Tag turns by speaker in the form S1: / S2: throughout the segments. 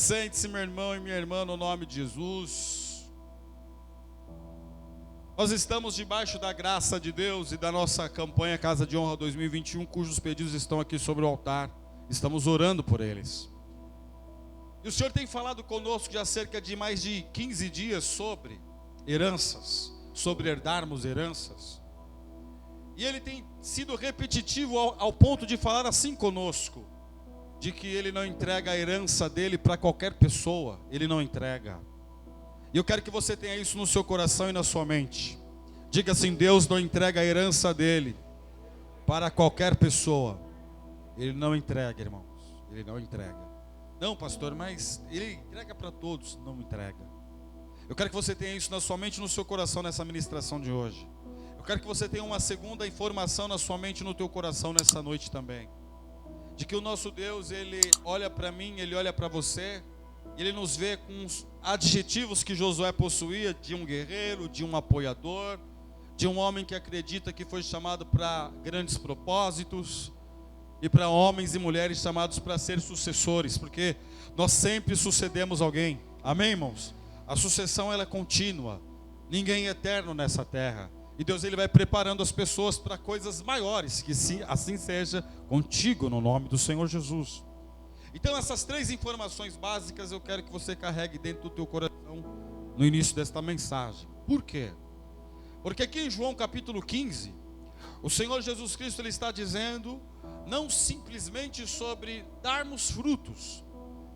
S1: Sente-se, meu irmão e minha irmã, no nome de Jesus. Nós estamos debaixo da graça de Deus e da nossa campanha Casa de Honra 2021, cujos pedidos estão aqui sobre o altar. Estamos orando por eles. E o Senhor tem falado conosco já há cerca de mais de 15 dias sobre heranças, sobre herdarmos heranças. E Ele tem sido repetitivo ao ponto de falar assim conosco, de que Ele não entrega a herança dEle para qualquer pessoa. Ele não entrega. E eu quero que você tenha isso no seu coração e na sua mente. Diga assim: Deus não entrega a herança dEle para qualquer pessoa. Ele não entrega, irmãos. Ele não entrega. Não, pastor, mas Ele entrega para todos. Não entrega. Eu quero que você tenha isso na sua mente e no seu coração nessa ministração de hoje. Eu quero que você tenha uma segunda informação na sua mente e no teu coração nessa noite também. De que o nosso Deus, Ele olha para mim, Ele olha para você, Ele nos vê com os adjetivos que Josué possuía, de um guerreiro, de um apoiador, de um homem que acredita que foi chamado para grandes propósitos, e para homens e mulheres chamados para ser sucessores, porque nós sempre sucedemos alguém. Amém, irmãos? A sucessão, ela é contínua. Ninguém é eterno nessa terra. E Deus, Ele vai preparando as pessoas para coisas maiores. Que assim seja contigo, no nome do Senhor Jesus. Então, essas três informações básicas eu quero que você carregue dentro do teu coração no início desta mensagem. Por quê? Porque aqui em João capítulo 15, o Senhor Jesus Cristo, Ele está dizendo, não simplesmente sobre darmos frutos,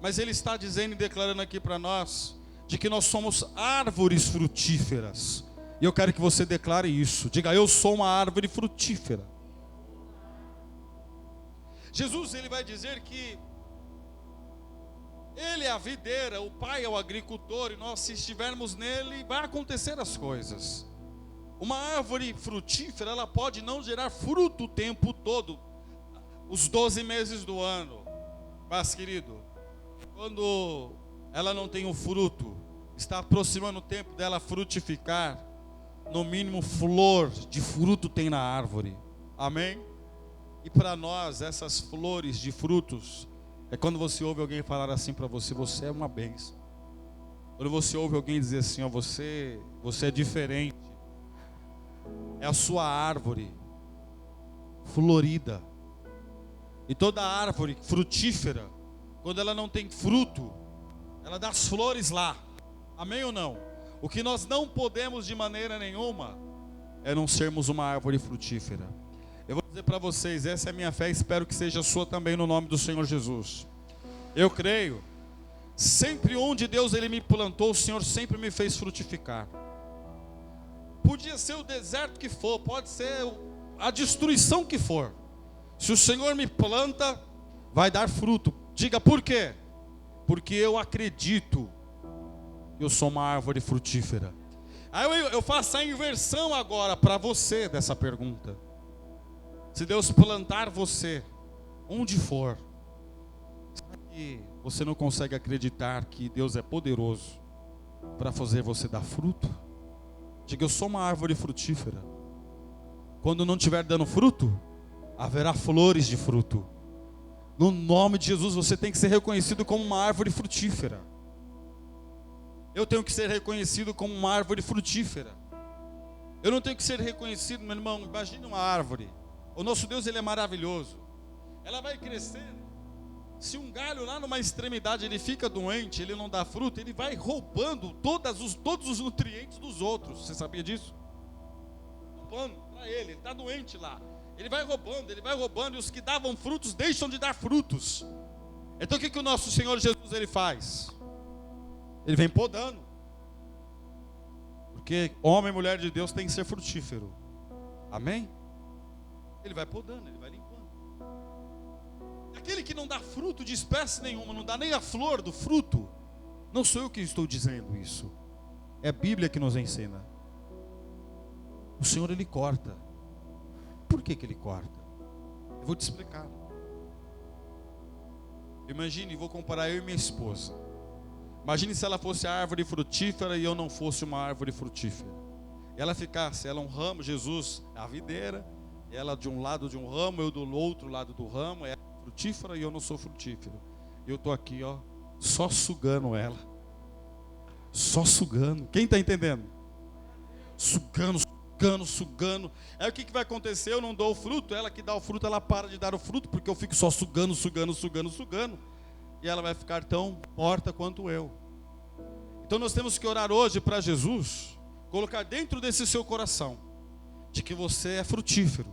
S1: mas Ele está dizendo e declarando aqui para nós, de que nós somos árvores frutíferas. E eu quero que você declare isso. Diga: eu sou uma árvore frutífera. Jesus, Ele vai dizer que Ele é a videira, o Pai é o agricultor, e nós, se estivermos nele, vai acontecer as coisas. Uma árvore frutífera, ela pode não gerar fruto o tempo todo, os 12 meses do ano. Mas, querido, quando ela não tem o fruto, está aproximando o tempo dela frutificar, no mínimo flor de fruto tem na árvore. Amém? E para nós, essas flores de frutos, é quando você ouve alguém falar assim para você: você é uma bênção. Quando você ouve alguém dizer assim: ó, você é diferente. É a sua árvore florida. E toda árvore frutífera, quando ela não tem fruto, ela dá as flores lá. Amém ou não? O que nós não podemos de maneira nenhuma é não sermos uma árvore frutífera. Eu vou dizer para vocês, essa é a minha fé, espero que seja a sua também, no nome do Senhor Jesus. Eu creio, sempre onde Deus, Ele me plantou, o Senhor sempre me fez frutificar. Podia ser o deserto que for, pode ser a destruição que for. Se o Senhor me planta, vai dar fruto. Diga: por quê? Porque eu acredito que eu sou uma árvore frutífera. Aí eu faço a inversão agora para você dessa pergunta. Se Deus plantar você, onde for, será que você não consegue acreditar que Deus é poderoso para fazer você dar fruto? Diga: eu sou uma árvore frutífera. Quando não estiver dando fruto, haverá flores de fruto. No nome de Jesus, você tem que ser reconhecido como uma árvore frutífera. Eu tenho que ser reconhecido como uma árvore frutífera. Eu não tenho que ser reconhecido, meu irmão, imagine uma árvore. O nosso Deus, Ele é maravilhoso. Ela vai crescendo. Se um galho lá numa extremidade ele fica doente, ele não dá fruto, ele vai roubando todos os nutrientes dos outros. Você sabia disso? Roubando para ele está doente lá. Ele vai roubando, e os que davam frutos deixam de dar frutos. Então o que o nosso Senhor Jesus, Ele faz? Ele vem podando. Porque homem e mulher de Deus tem que ser frutífero. Amém? Ele vai podando, Ele vai limpando. Aquele que não dá fruto de espécie nenhuma, não dá nem a flor do fruto, não sou eu que estou dizendo isso, é a Bíblia que nos ensina. O Senhor, Ele corta. Por que Ele corta? Eu vou te explicar. Imagine, vou comparar eu e minha esposa. Imagine se ela fosse a árvore frutífera e eu não fosse uma árvore frutífera. Ela ficasse, ela é um ramo, Jesus é a videira, ela de um lado de um ramo, eu do outro lado do ramo, é frutífera e eu não sou frutífero. Eu estou aqui, ó, só sugando ela. Só sugando. Quem está entendendo? Sugando, sugando, sugando. Aí o que vai acontecer? Eu não dou o fruto. Ela que dá o fruto, ela para de dar o fruto, porque eu fico só sugando, sugando, sugando, sugando. E ela vai ficar tão morta quanto eu. Então nós temos que orar hoje para Jesus colocar dentro desse seu coração de que você é frutífero.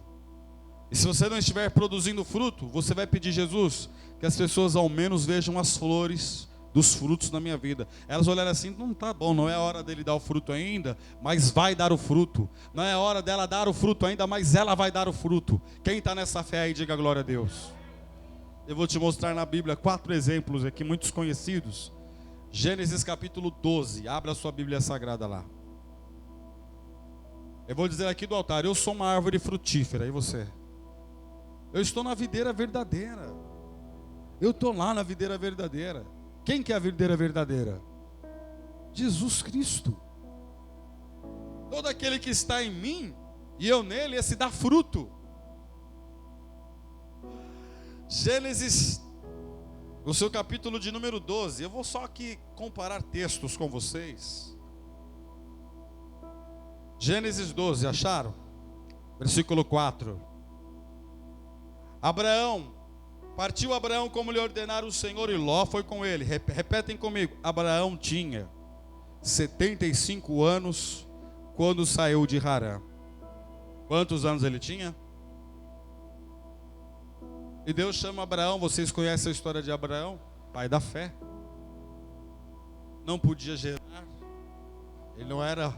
S1: E se você não estiver produzindo fruto, você vai pedir: Jesus, que as pessoas ao menos vejam as flores dos frutos na minha vida. Elas olharem assim: não está bom, não é a hora dele dar o fruto ainda, mas vai dar o fruto. Não é a hora dela dar o fruto ainda, mas ela vai dar o fruto. Quem está nessa fé aí, diga glória a Deus. Eu vou te mostrar na Bíblia 4 exemplos aqui, muitos conhecidos. Gênesis capítulo 12, abra a sua Bíblia Sagrada lá. Eu vou dizer aqui do altar: eu sou uma árvore frutífera, e você? Eu estou na videira verdadeira. Eu estou lá na videira verdadeira. Quem que é a videira verdadeira? Jesus Cristo. Todo aquele que está em mim e eu nele, esse dá fruto. Gênesis, no seu capítulo de número 12, eu vou só aqui comparar textos com vocês. Gênesis 12, acharam? Versículo 4. Partiu Abraão como lhe ordenara o Senhor, e Ló foi com ele. Repetem comigo: Abraão tinha 75 anos quando saiu de Harã. Quantos anos ele tinha? E Deus chama Abraão. Vocês conhecem a história de Abraão? Pai da fé. Não podia gerar. Ele não era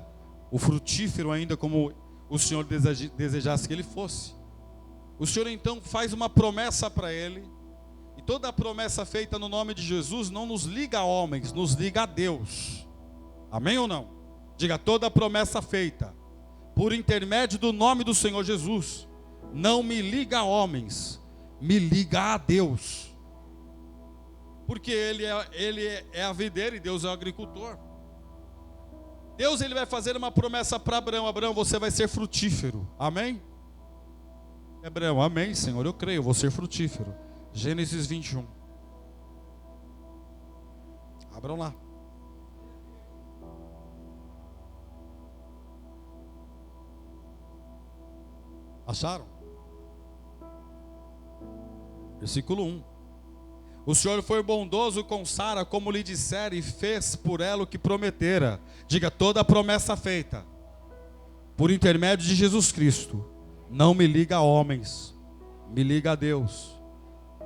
S1: o frutífero ainda como o Senhor desejasse que ele fosse. O Senhor então faz uma promessa para ele. E toda a promessa feita no nome de Jesus não nos liga a homens, nos liga a Deus. Amém ou não? Diga: toda a promessa feita por intermédio do nome do Senhor Jesus não me liga a homens, me liga a Deus. Porque Ele é a videira e Deus é o agricultor. Deus ele vai fazer uma promessa para Abraão: Abraão, você vai ser frutífero. Amém? Abraão: amém, Senhor, eu creio, eu vou ser frutífero. Gênesis 21. Abram lá. Acharam? Versículo 1. O Senhor foi bondoso com Sara, como lhe dissera, e fez por ela o que prometera. Diga: toda a promessa feita por intermédio de Jesus Cristo não me liga a homens, me liga a Deus.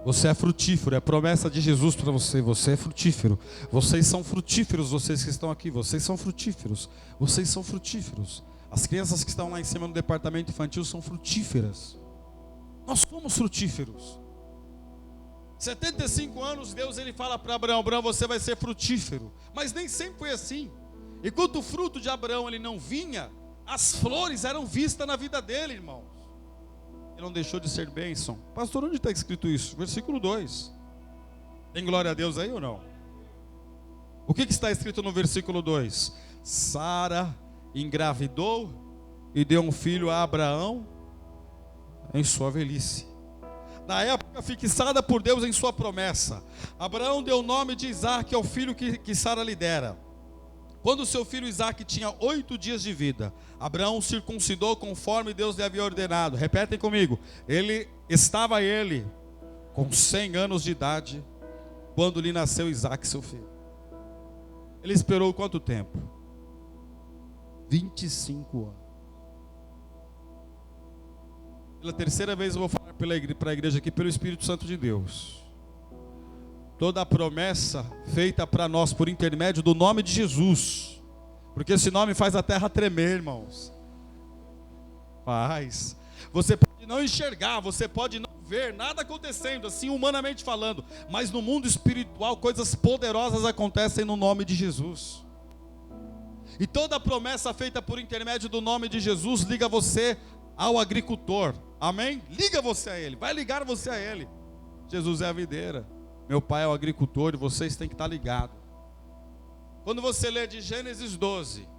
S1: Você é frutífero, é promessa de Jesus para você. Você é frutífero. Vocês são frutíferos, vocês que estão aqui. Vocês são frutíferos. Vocês são frutíferos. As crianças que estão lá em cima no departamento infantil são frutíferas. Nós somos frutíferos. 75 anos, Deus ele fala para Abraão: Abraão, você vai ser frutífero. Mas nem sempre foi assim. Enquanto o fruto de Abraão ele não vinha, as flores eram vistas na vida dele, irmãos. Ele não deixou de ser bênção. Pastor, onde está escrito isso? Versículo 2. Tem glória a Deus aí ou não? O que está escrito no versículo 2? Sara engravidou e deu um filho a Abraão em sua velhice. Na época fixada por Deus em sua promessa, Abraão deu o nome de Isaque ao filho que Sara lhe dera. Quando seu filho Isaque tinha 8 dias de vida, Abraão circuncidou conforme Deus lhe havia ordenado. Repetem comigo: estava ele com 100 anos de idade quando lhe nasceu Isaque, seu filho. Ele esperou quanto tempo? 25 anos. Pela terceira vez eu vou falar para a igreja aqui, pelo Espírito Santo de Deus. Toda a promessa feita para nós por intermédio do nome de Jesus, porque esse nome faz a terra tremer, irmãos. Faz. Você pode não enxergar, você pode não ver nada acontecendo, assim humanamente falando, mas no mundo espiritual coisas poderosas acontecem no nome de Jesus. E toda a promessa feita por intermédio do nome de Jesus liga você ao agricultor. Amém? Liga você a ele, vai ligar você a ele. Jesus é a videira, meu pai é o agricultor, e vocês têm que estar ligados. Quando você lê de Gênesis 12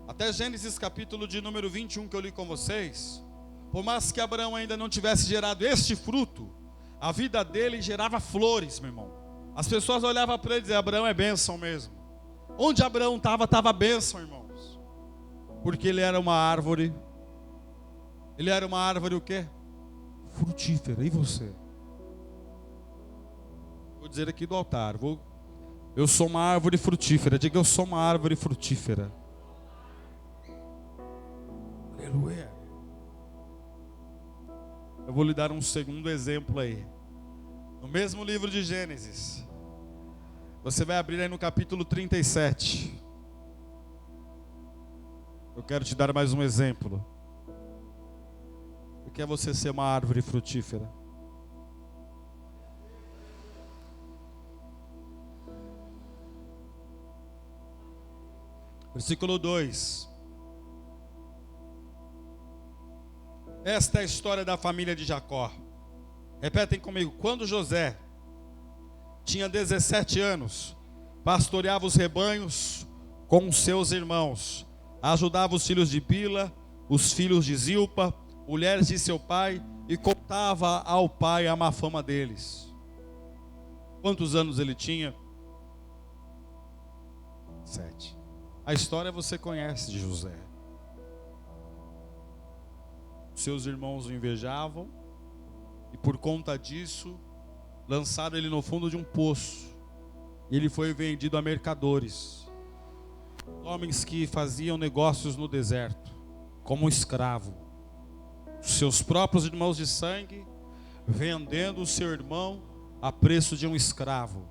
S1: até Gênesis capítulo de número 21 que eu li com vocês, por mais que Abraão ainda não tivesse gerado este fruto, a vida dele gerava flores, meu irmão. As pessoas olhavam para ele e diziam: Abraão é bênção mesmo. Onde Abraão estava bênção, irmãos. Porque ele era uma árvore. Ele era uma árvore o quê? Frutífera. E você? Vou dizer aqui do altar. Eu sou uma árvore frutífera. Diga: eu sou uma árvore frutífera. Aleluia. Eu vou lhe dar um segundo exemplo aí. No mesmo livro de Gênesis. Você vai abrir aí no capítulo 37. Eu quero te dar mais um exemplo. O que é você ser uma árvore frutífera? Versículo 2. Esta é a história da família de Jacó. Repetem comigo. Quando José tinha 17 anos, pastoreava os rebanhos com os seus irmãos, ajudava os filhos de Bila, os filhos de Zilpa, mulheres de seu pai, e contava ao pai a má fama deles. Quantos anos ele tinha? 7. A história você conhece de José. Seus irmãos o invejavam, e por conta disso lançaram ele no fundo de um poço, e ele foi vendido a mercadores, homens que faziam negócios no deserto, como um escravo. Seus próprios irmãos de sangue, vendendo o seu irmão a preço de um escravo.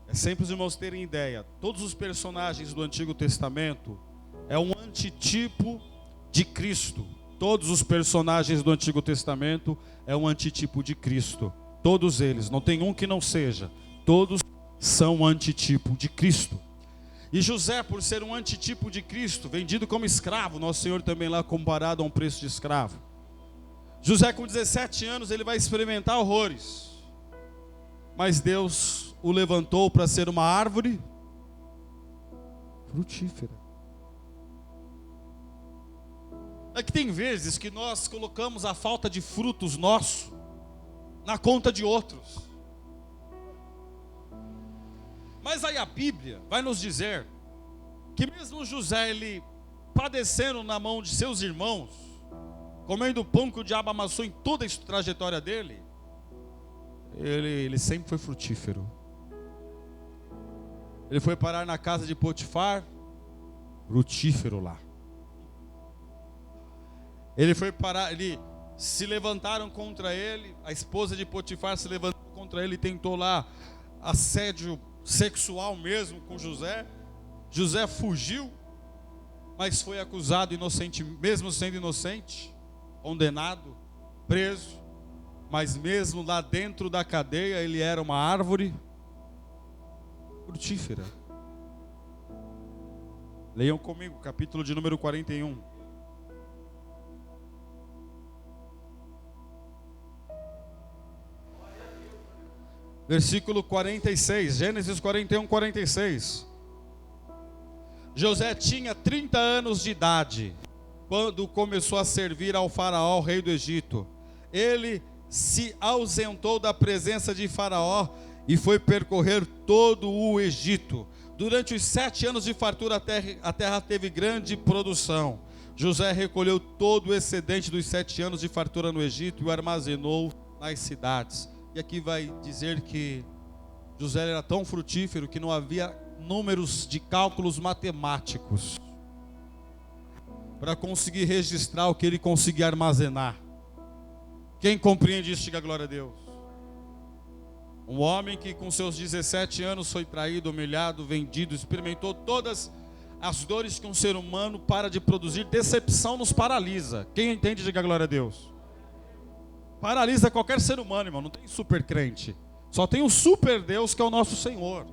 S1: É sempre os irmãos terem ideia, todos os personagens do Antigo Testamento é um antitipo de Cristo. Todos os personagens do Antigo Testamento é um antitipo de Cristo. Todos eles, não tem um que não seja. Todos são um antitipo de Cristo. E José, por ser um antitipo de Cristo, vendido como escravo, nosso Senhor também lá comparado a um preço de escravo. José com 17 anos, ele vai experimentar horrores. Mas Deus o levantou para ser uma árvore frutífera. É que tem vezes que nós colocamos a falta de frutos nosso na conta de outros. Mas aí a Bíblia vai nos dizer que mesmo José, ele padecendo na mão de seus irmãos, comendo o pão que o diabo amassou em toda a trajetória dele, ele sempre foi frutífero. Ele foi parar na casa de Potifar, frutífero lá. Ele foi parar, se levantaram contra ele, a esposa de Potifar se levantou contra ele e tentou lá assédio sexual mesmo com José. José fugiu, mas foi acusado inocente, mesmo sendo inocente, condenado, preso. Mas mesmo lá dentro da cadeia, ele era uma árvore frutífera. Leiam comigo, capítulo de número 41. Versículo 46, Gênesis 41, 46. José tinha 30 anos de idade quando começou a servir ao faraó, rei do Egito. Ele se ausentou da presença de Faraó e foi percorrer todo o Egito. Durante os 7 anos de fartura, a terra teve grande produção. José recolheu todo o excedente dos 7 anos de fartura no Egito e o armazenou nas cidades. E aqui vai dizer que José era tão frutífero que não havia números de cálculos matemáticos para conseguir registrar o que ele conseguia armazenar. Quem compreende isso, diga glória a Deus. Um homem que com seus 17 anos foi traído, humilhado, vendido, experimentou todas as dores que um ser humano para de produzir. Decepção nos paralisa. Quem entende, diga glória a Deus. Paralisa qualquer ser humano, irmão. Não tem super crente. Só tem um super Deus que é o nosso Senhor.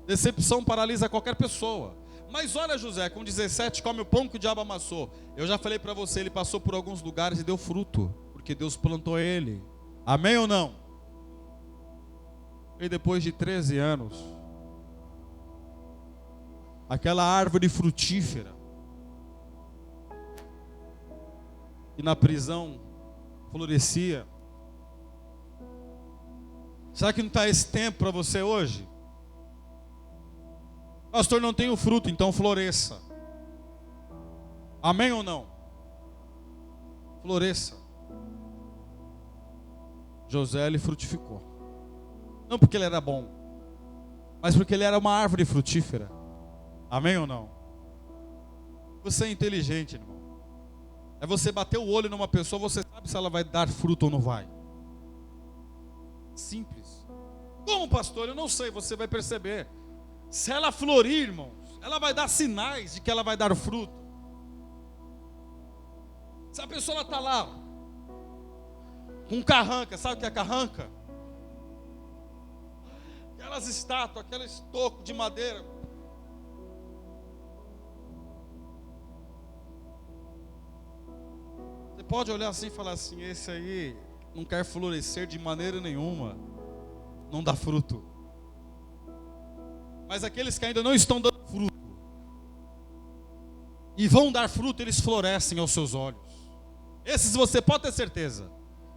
S1: Decepção paralisa qualquer pessoa. Mas olha José, com 17 come o pão que o diabo amassou. Eu já falei para você, ele passou por alguns lugares e deu fruto, porque Deus plantou ele. Amém ou não? E depois de 13 anos, aquela árvore frutífera, que na prisão florescia, Será que não está esse tempo para você hoje? Pastor, não tenho fruto, então floresça. Amém ou não? Floresça. José, ele frutificou. Não porque ele era bom, mas porque ele era uma árvore frutífera. Amém ou não? Você é inteligente, irmão. É você bater o olho numa pessoa, você sabe se ela vai dar fruto ou não vai. Simples. Como, pastor? Eu não sei, você vai perceber. Se ela florir, irmãos, ela vai dar sinais de que ela vai dar fruto. Se a pessoa está lá com carranca, sabe o que é carranca? Aquelas estátuas, aquele estoco de madeira. Você pode olhar assim e falar assim: esse aí não quer florescer de maneira nenhuma, não dá fruto. Mas aqueles que ainda não estão dando fruto e vão dar fruto, eles florescem aos seus olhos. Esses você pode ter certeza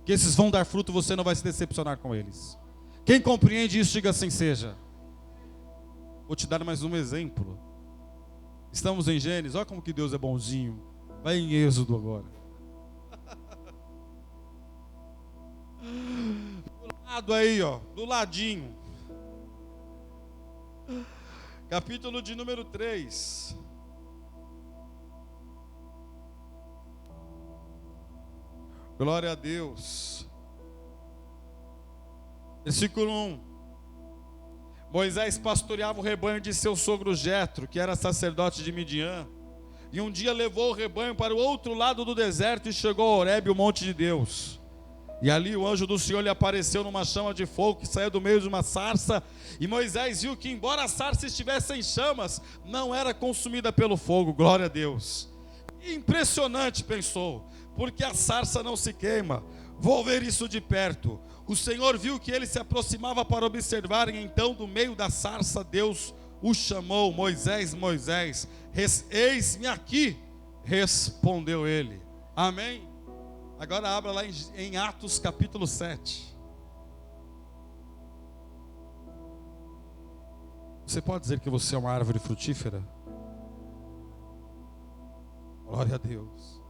S1: que esses vão dar fruto, você não vai se decepcionar com eles. Quem compreende isso, diga assim seja. Vou te dar mais um exemplo. Estamos em Gênesis, olha como que Deus é bonzinho. Vai em Êxodo agora. Do lado aí, ó, do ladinho. Capítulo de número 3. Glória a Deus. Versículo 1. Moisés pastoreava o rebanho de seu sogro Jetro, que era sacerdote de Midian. E um dia levou o rebanho para o outro lado do deserto e chegou a Horebe, o monte de Deus. E ali o anjo do Senhor lhe apareceu numa chama de fogo que saía do meio de uma sarça. E Moisés viu que, embora a sarça estivesse em chamas, não era consumida pelo fogo. Glória a Deus. Impressionante, pensou, porque a sarça não se queima. Vou ver isso de perto. O Senhor viu que ele se aproximava para observar, e então do meio da sarça Deus o chamou: Moisés, Moisés. Eis-me aqui, respondeu ele. Amém? Agora abra lá em Atos capítulo 7. Você pode dizer que você é uma árvore frutífera? Glória a Deus.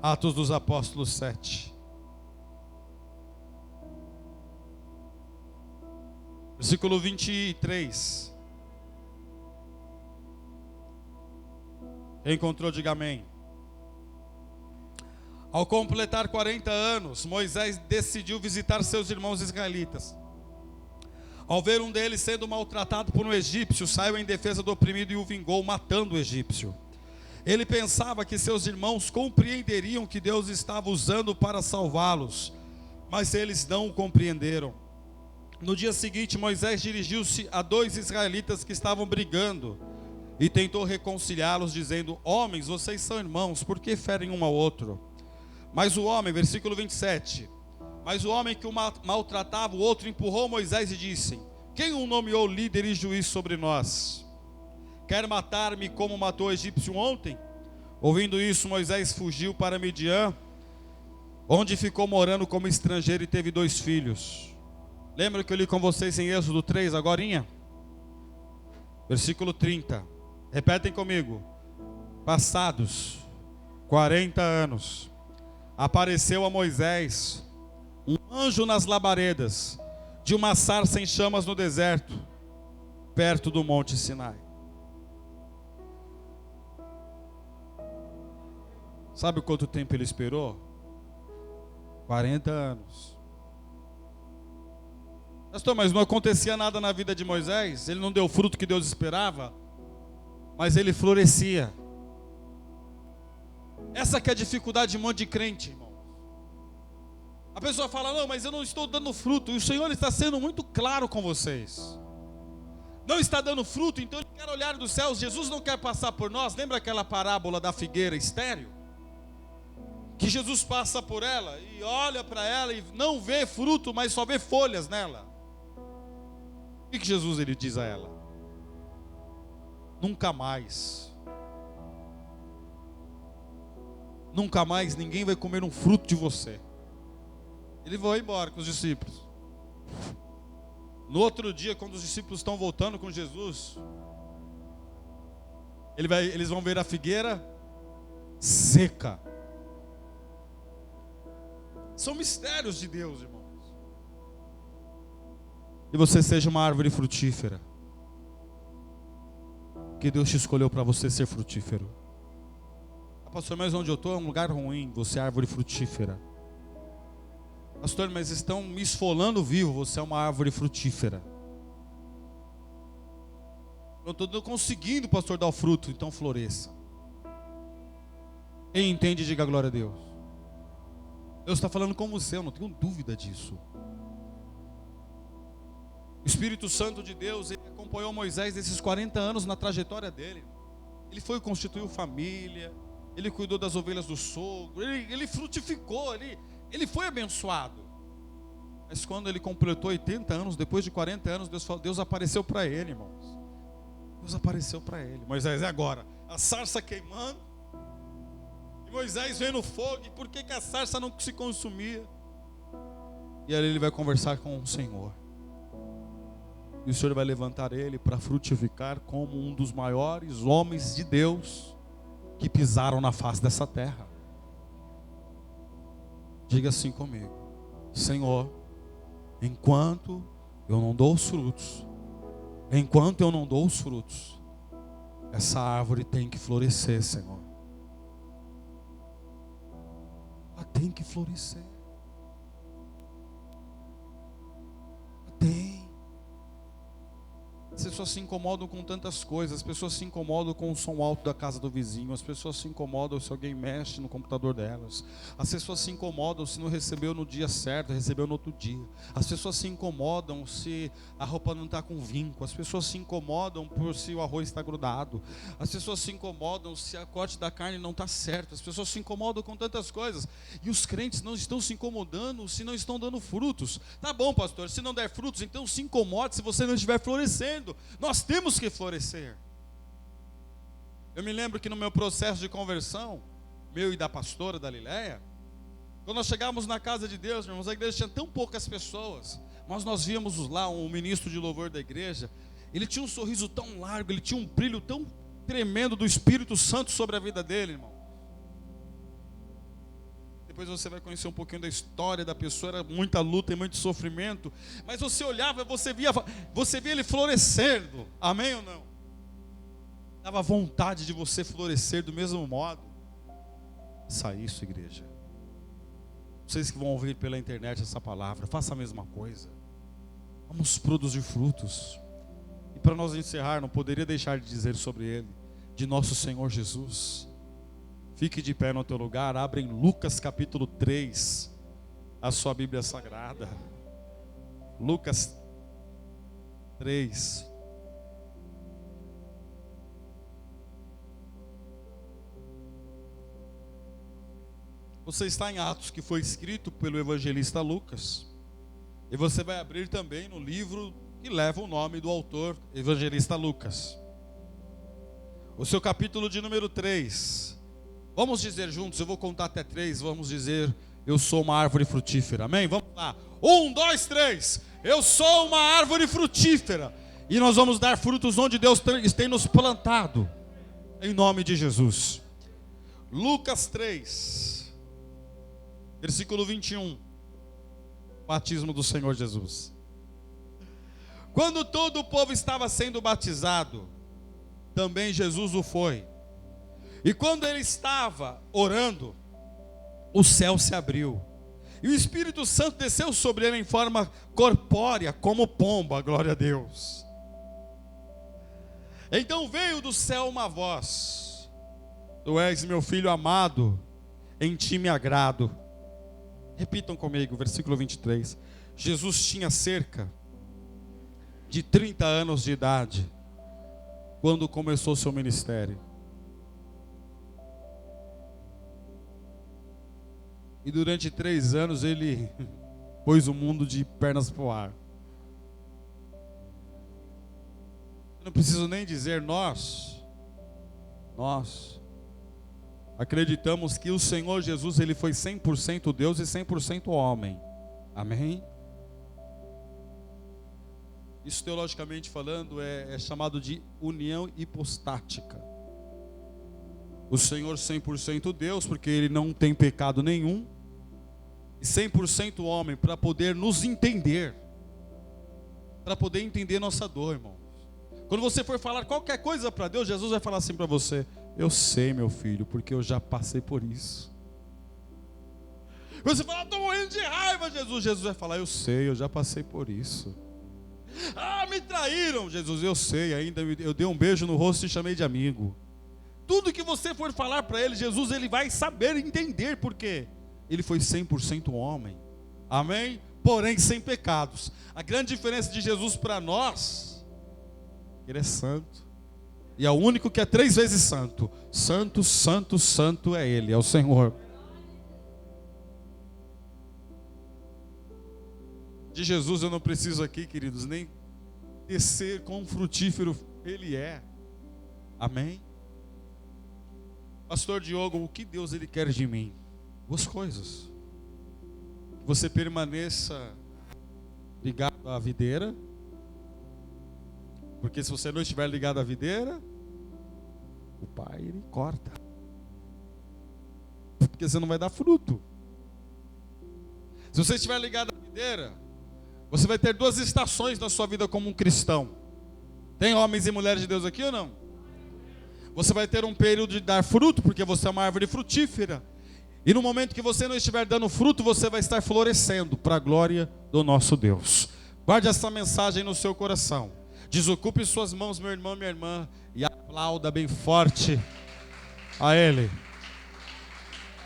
S1: Atos dos Apóstolos 7. Versículo 23. Quem encontrou, diga amém. Ao completar 40 anos, Moisés decidiu visitar seus irmãos israelitas. Ao ver um deles sendo maltratado por um egípcio, saiu em defesa do oprimido e o vingou, matando o egípcio. Ele pensava que seus irmãos compreenderiam que Deus estava usando para salvá-los, mas eles não o compreenderam. No dia seguinte, Moisés dirigiu-se a 2 israelitas que estavam brigando e tentou reconciliá-los, dizendo: homens, vocês são irmãos, por que ferem um ao outro? Mas o homem, versículo 27, mas o homem que o maltratava, o outro empurrou Moisés e disse: quem o nomeou líder e juiz sobre nós? Quer matar-me como matou o egípcio ontem? Ouvindo isso, Moisés fugiu para Midian, onde ficou morando como estrangeiro e teve 2 filhos. Lembra que eu li com vocês em Êxodo 3, agorinha? Versículo 30. Repetem comigo. Passados 40 anos, apareceu a Moisés um anjo nas labaredas de uma sarça em chamas no deserto, perto do monte Sinai. Sabe quanto tempo ele esperou? 40 anos. Pastor, mas não acontecia nada na vida de Moisés? Ele não deu o fruto que Deus esperava? Mas ele florescia. Essa que é a dificuldade de um monte de crente, irmão. A pessoa fala: não, mas eu não estou dando fruto. E o Senhor está sendo muito claro com vocês. Não está dando fruto, então Ele quer olhar dos céus. Jesus não quer passar por nós. Lembra aquela parábola da figueira estéril? Que Jesus passa por ela e olha para ela e não vê fruto, mas só vê folhas nela. O que Jesus ele diz a ela? Nunca mais ninguém vai comer um fruto de você. Ele foi embora com os discípulos. No outro dia, quando os discípulos estão voltando com Jesus, eles vão ver a figueira seca. São mistérios de Deus, irmãos. E você seja uma árvore frutífera. Que Deus te escolheu para você ser frutífero. Pastor, mas onde eu estou é um lugar ruim. Você é árvore frutífera. Pastor, mas estão me esfolando vivo. Você é uma árvore frutífera. Eu estou conseguindo, pastor, dar o fruto. Então floresça. Quem entende, diga glória a Deus. Deus está falando com você, eu não tenho dúvida disso. O Espírito Santo de Deus, ele acompanhou Moisés nesses 40 anos na trajetória dele. Ele foi, constituiu família, ele cuidou das ovelhas do sogro, ele frutificou, ele foi abençoado. Mas quando ele completou 80 anos, depois de 40 anos, Deus apareceu para ele, irmãos. Deus apareceu para ele. Moisés, é agora, a sarça queimando, e Moisés vendo fogo, e por que a sarça não se consumia? E aí ele vai conversar com o Senhor. E o Senhor vai levantar ele para frutificar como um dos maiores homens de Deus que pisaram na face dessa terra. Diga assim comigo: Senhor, enquanto eu não dou os frutos, essa árvore tem que florescer, Senhor. Ela tem que florescer. Ela tem. As pessoas se incomodam com tantas coisas. As pessoas se incomodam com o som alto da casa do vizinho. As pessoas se incomodam se alguém mexe no computador delas. As pessoas se incomodam se não recebeu no dia certo, recebeu no outro dia. As pessoas se incomodam se a roupa não está com vinco. As pessoas se incomodam por se o arroz está grudado. As pessoas se incomodam se a corte da carne não está certo. As pessoas se incomodam com tantas coisas. E os crentes não estão se incomodando se não estão dando frutos. Tá bom, pastor, se não der frutos, então se incomode se você não estiver florescendo. Nós temos que florescer. Eu me lembro que no meu processo de conversão, meu e da pastora da Lileia, quando nós chegávamos na casa de Deus, irmãos, a igreja tinha tão poucas pessoas, mas nós víamos lá um ministro de louvor da igreja. Ele tinha um sorriso tão largo, ele tinha um brilho tão tremendo do Espírito Santo sobre a vida dele, irmão. Depois você vai conhecer um pouquinho da história da pessoa. Era muita luta e muito sofrimento, mas você olhava, você via ele florescendo. Amém ou não? Dava vontade de você florescer do mesmo modo. Faça isso, igreja. Vocês que vão ouvir pela internet essa palavra, faça a mesma coisa. Vamos produzir frutos. E para nós encerrar, não poderia deixar de dizer sobre ele, de nosso Senhor Jesus. Fique de pé no teu lugar, abre em Lucas capítulo 3, a sua Bíblia Sagrada. Lucas 3. Você está em Atos, que foi escrito pelo evangelista Lucas. E você vai abrir também no livro que leva o nome do autor, evangelista Lucas. O seu capítulo de número 3. Vamos dizer juntos, eu vou contar até 3, vamos dizer: eu sou uma árvore frutífera, amém? Vamos lá, 1, 2, 3, eu sou uma árvore frutífera, e nós vamos dar frutos onde Deus tem nos plantado, em nome de Jesus. Lucas 3, versículo 21, batismo do Senhor Jesus. Quando todo o povo estava sendo batizado, também Jesus o foi. E quando ele estava orando, o céu se abriu, e o Espírito Santo desceu sobre ele em forma corpórea, como pomba, glória a Deus. Então veio do céu uma voz: Tu és meu filho amado, em ti me agrado. Repitam comigo, versículo 23. Jesus tinha cerca de 30 anos de idade, quando começou seu ministério. E durante 3 anos ele pôs o mundo de pernas para o ar. Eu não preciso nem dizer, nós acreditamos que o Senhor Jesus, ele foi 100% Deus e 100% homem. Amém? Isso, teologicamente falando, é chamado de união hipostática. O Senhor 100% Deus, porque Ele não tem pecado nenhum, e 100% homem, para poder nos entender, para poder entender nossa dor, irmãos. Quando você for falar qualquer coisa para Deus, Jesus vai falar assim para você: eu sei, meu filho, porque eu já passei por isso. Você fala: estou morrendo de raiva, Jesus vai falar: eu sei, eu já passei por isso. Ah, me traíram, Jesus, eu sei, ainda eu dei um beijo no rosto e chamei de amigo. Tudo que você for falar para Ele, Jesus, Ele vai saber entender, porque Ele foi 100% homem, amém? Porém sem pecados. A grande diferença de Jesus para nós, Ele é santo, e é o único que é 3 vezes santo. Santo, santo, santo é Ele, é o Senhor. De Jesus eu não preciso aqui, queridos, nem descer quão frutífero Ele é, amém? Pastor Diogo, o que Deus Ele quer de mim? 2 coisas: que você permaneça ligado à videira, porque se você não estiver ligado à videira, o Pai Ele corta, porque você não vai dar fruto. Se você estiver ligado à videira, você vai ter 2 estações na sua vida como um cristão. Tem homens e mulheres de Deus aqui ou não? Você vai ter um período de dar fruto, porque você é uma árvore frutífera. E no momento que você não estiver dando fruto, você vai estar florescendo para a glória do nosso Deus. Guarde essa mensagem no seu coração. Desocupe suas mãos, meu irmão, minha irmã, e aplauda bem forte a Ele.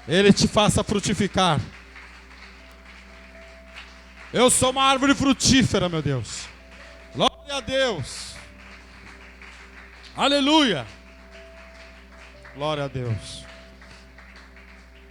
S1: Ele te faça frutificar. Eu sou uma árvore frutífera, meu Deus. Glória a Deus. Aleluia. Glória a Deus.